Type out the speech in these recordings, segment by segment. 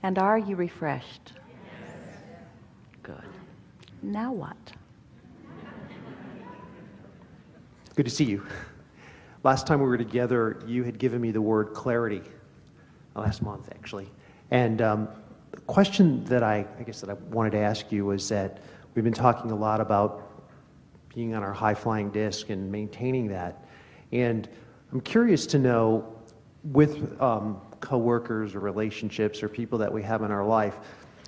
And are you refreshed? Good. Now what? Good to see you. Last time we were together, you had given me the word clarity, last month actually. And the question that I guess that I wanted to ask you was that we've been talking a lot about being on our high-flying disc and maintaining that. And I'm curious to know, with coworkers or relationships or people that we have in our life,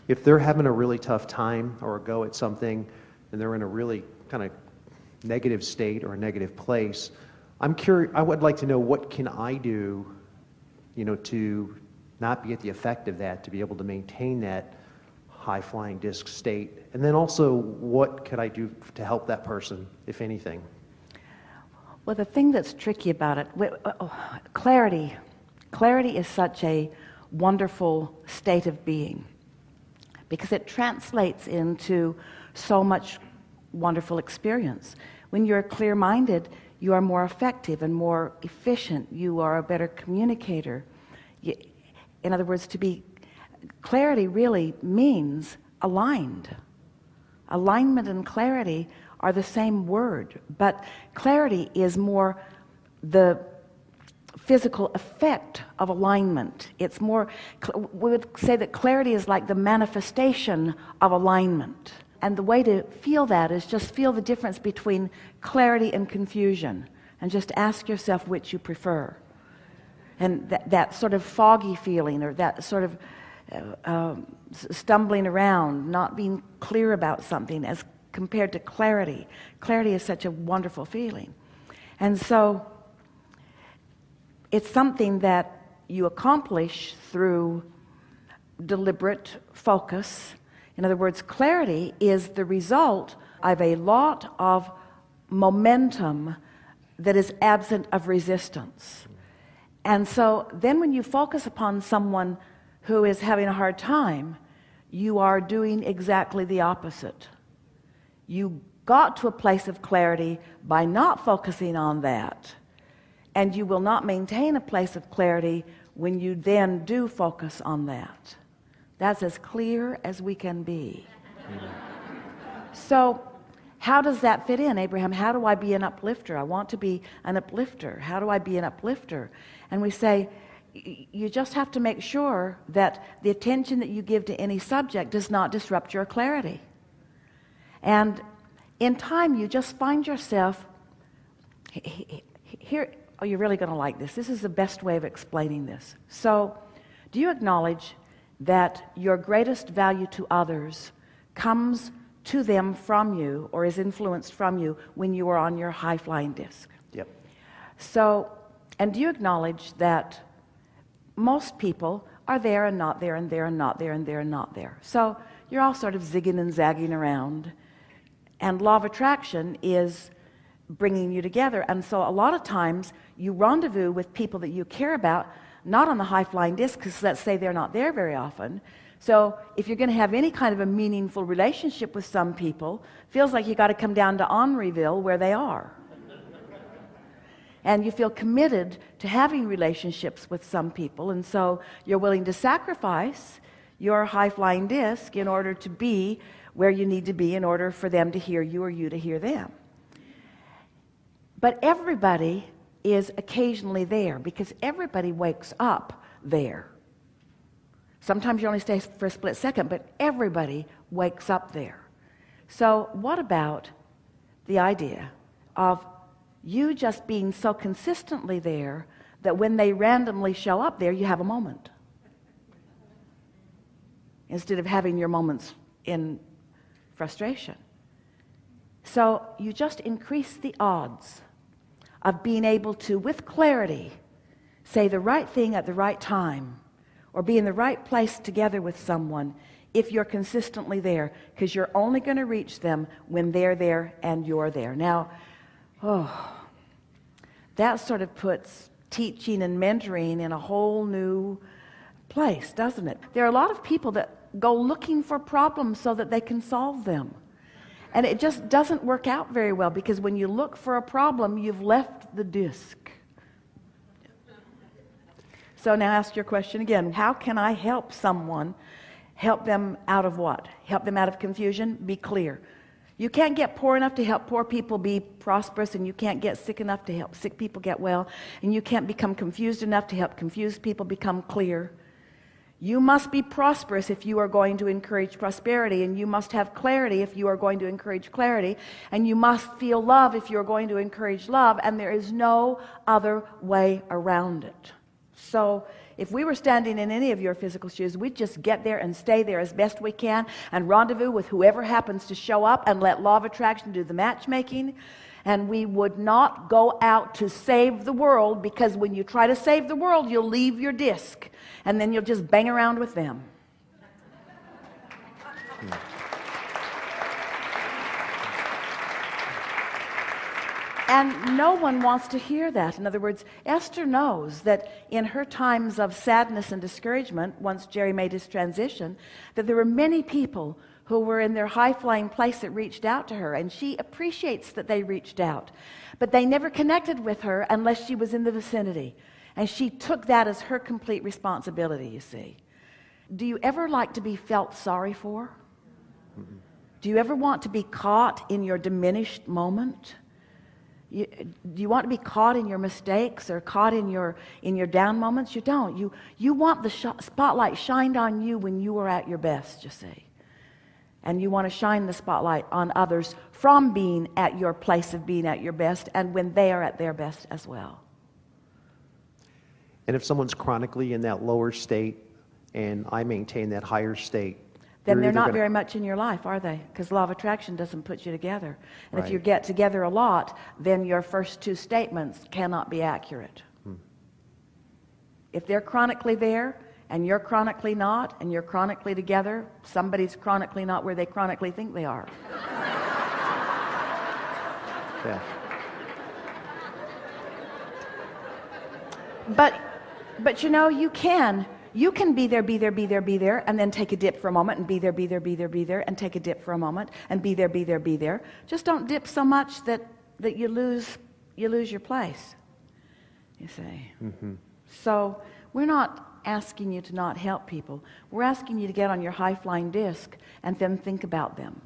if they're having a really tough time or a go at something and they're in a really kind of negative state or a negative place, I'm curious, I would like to know, what can I do, to not be at the effect of that, to be able to maintain that high-flying disc state? And then also, what could I do to help that person, if anything? Well, the thing that's tricky about it, clarity. Clarity is such a wonderful state of being because it translates into so much wonderful experience. When you're clear-minded, you are more effective and more efficient. You are a better communicator. In other words, clarity really means aligned. Alignment and clarity are the same word, but clarity is more the physical effect of alignment. It's more, we would say that clarity is like the manifestation of alignment. And the way to feel that is just feel the difference between clarity and confusion, and just ask yourself which you prefer. And that sort of foggy feeling, or that sort of stumbling around, not being clear about something, as compared to clarity. Clarity is such a wonderful feeling. And so it's something that you accomplish through deliberate focus. In other words, clarity is the result of a lot of momentum that is absent of resistance. And so then when you focus upon someone who is having a hard time, you are doing exactly the opposite. You got to a place of clarity by not focusing on that, and you will not maintain a place of clarity when you then do focus on that. That's as clear as we can be. So how does that fit in, Abraham? How do I be an uplifter? I want to be an uplifter. How do I be an uplifter? And we say, you just have to make sure that the attention that you give to any subject does not disrupt your clarity. And in time, you just find yourself here. Oh, you're really going to like this. This is the best way of explaining this. So, do you acknowledge that your greatest value to others comes to them from you, or is influenced from you, when you are on your high-flying disc? Yep. So, and do you acknowledge that most people are there and not there and there and not there and there and not there? So you're all sort of zigging and zagging around, and law of attraction is bringing you together. And so a lot of times you rendezvous with people that you care about, not on the high-flying disc, because let's say they're not there very often. So if you're going to have any kind of a meaningful relationship with some people, feels like you got to come down to Henryville where they are. And you feel committed to having relationships with some people, and so you're willing to sacrifice your high-flying disc in order to be where you need to be, in order for them to hear you or you to hear them. But everybody is occasionally there, because everybody wakes up there. Sometimes you only stay for a split second, but everybody wakes up there. So what about the idea of you just being so consistently there that when they randomly show up there, you have a moment, instead of having your moments in frustration? So you just increase the odds of being able to, with clarity, say the right thing at the right time, or be in the right place together with someone, if you're consistently there, because you're only going to reach them when they're there and you're there. Now, that sort of puts teaching and mentoring in a whole new place, doesn't it? There are a lot of people that go looking for problems so that they can solve them. And it just doesn't work out very well, because when you look for a problem, you've left the disc. So now ask your question again. How can I help someone? Help them out of what? Help them out of confusion? Be clear. You can't get poor enough to help poor people be prosperous, and you can't get sick enough to help sick people get well, and you can't become confused enough to help confused people become clear. You must be prosperous if you are going to encourage prosperity, and you must have clarity if you are going to encourage clarity, and you must feel love if you're going to encourage love, and there is no other way around it. So if we were standing in any of your physical shoes, we'd just get there and stay there as best we can and rendezvous with whoever happens to show up and let law of attraction do the matchmaking. And we would not go out to save the world, because when you try to save the world, you'll leave your disc and then you'll just bang around with them. And no one wants to hear that. In other words, Esther knows that in her times of sadness and discouragement, once Jerry made his transition, that there were many people who were in their high-flying place that reached out to her, and she appreciates that they reached out. But they never connected with her unless she was in the vicinity. And she took that as her complete responsibility, you see. Do you ever like to be felt sorry for? Mm-hmm. Do you ever want to be caught in your diminished moment? Do you want to be caught in your mistakes or caught in your down moments? You don't. You want the spotlight shined on you when you are at your best, you see. And you want to shine the spotlight on others from being at your place of being at your best, and when they are at their best as well. And if someone's chronically in that lower state and I maintain that higher state, then they're not very much in your life, are they? Because law of attraction doesn't put you together. And right. If you get together a lot, then your first two statements cannot be accurate. If they're chronically there and you're chronically not, and you're chronically together, somebody's chronically not where they chronically think they are. Yeah. But you know, you can be there, and then take a dip for a moment, and be there, and take a dip for a moment, and be there. Just don't dip so much that you lose your place, you see. Mm-hmm. So we're not asking you to not help people. We're asking you to get on your high-flying disc and then think about them.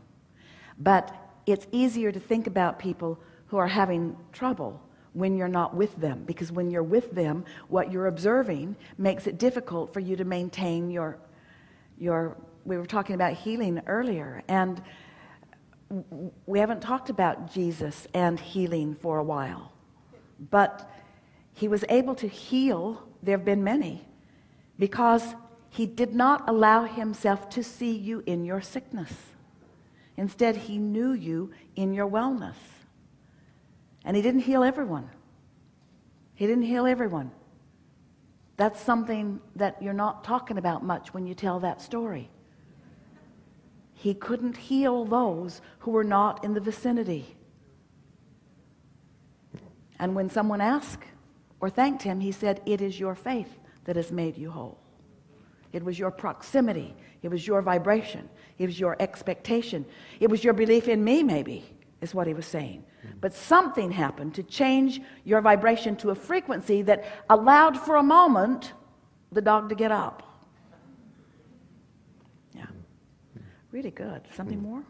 But it's easier to think about people who are having trouble when you're not with them, because when you're with them, what you're observing makes it difficult for you to maintain your we were talking about healing earlier, and we haven't talked about Jesus and healing for a while, but he was able to heal. There have been many, because he did not allow himself to see you in your sickness. Instead, he knew you in your wellness. And he didn't heal everyone. He didn't heal everyone. That's something that you're not talking about much when you tell that story. He couldn't heal those who were not in the vicinity. And when someone asked or thanked him, he said, "It is your faith that has made you whole. It was your proximity. It was your vibration. It was your expectation. It was your belief in me, maybe," is what he was saying. But something happened to change your vibration to a frequency that allowed for a moment the dog to get up. Yeah. Really good. Something more?